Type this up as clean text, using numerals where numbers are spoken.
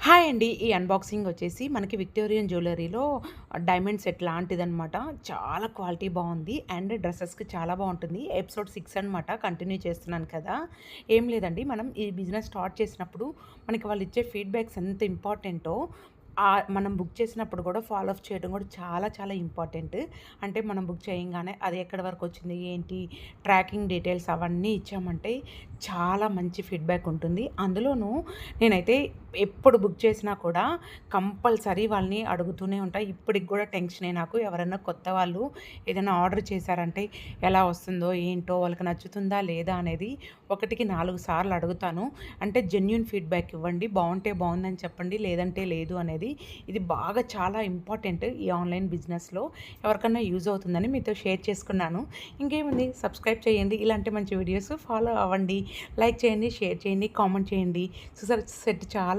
Hi అండి. ఈ unboxing వచ్చేసి మనకి విక్టోరియన్ జ్యువెలరీలో డైమండ్ సెట్ లాంటిదనమాట. చాలా క్వాలిటీ బావుంది. అండ్ డ్రెసెస్‌కి చాలా బావుంటుంది. ఎపిసోడ్ 6 అనమాట. కంటిన్యూ చేస్తున్నాను కదా! ఏం లేదండి, మనం ఈ బిజినెస్ స్టార్ట్ చేసినప్పుడు మనకి వాళ్ళిచ్చే ఫీడ్‌బ్యాక్స్ ఎంత ఇంపార్టెంటో, మనం బుక్ చేసినప్పుడు కూడా ఫాలో అప్ చేయడం కూడా చాలా చాలా ఇంపార్టెంట్. అంటే మనం బుక్ చేయంగానే అది ఎక్కడి వరకొచ్చింది, ఏంటి, ట్రాకింగ్ డీటెయిల్స్ అవన్నీ ఇచ్చామంటే చాలా మంచి ఫీడ్‌బ్యాక్ ఉంటుంది. అందులోనూ నేనైతే ఎప్పుడు బుక్ చేసినా కూడా కంపల్సరీ వాళ్ళని అడుగుతూనే ఉంటా. ఇప్పటికి గూడా టెన్షనే నాకు. ఎవరన్నా కొత్త వాళ్ళు ఏదైనా ఆర్డర్ చేశారంటే ఎలా వస్తుందో, ఏంటో, వాళ్ళకి నచ్చుతుందా లేదా అనేది ఒకటికి 4 సార్లు అడుగుతాను. అంటే జెన్యూన్ ఫీడ్‌బ్యాక్ ఇవ్వండి. బావుంటే బావుందని చెప్పండి. లేదంటే లేదు అనేది. ఇది బాగా చాలా ఇంపార్టెంట్ ఈ ఆన్‌లైన్ బిజినెస్‌లో. ఎవరికన్నా యూజ్ అవుతుందని మీతో షేర్ చేసుకున్నాను. ఇంకేముంది, సబ్స్క్రైబ్ చేయండి. ఇలాంటి మంచి వీడియోస్ ఫాలో అవ్వండి. లైక్ చేయండి, షేర్ చేయండి, కామెంట్ చేయండి. చూసారా, సెట్ చాలా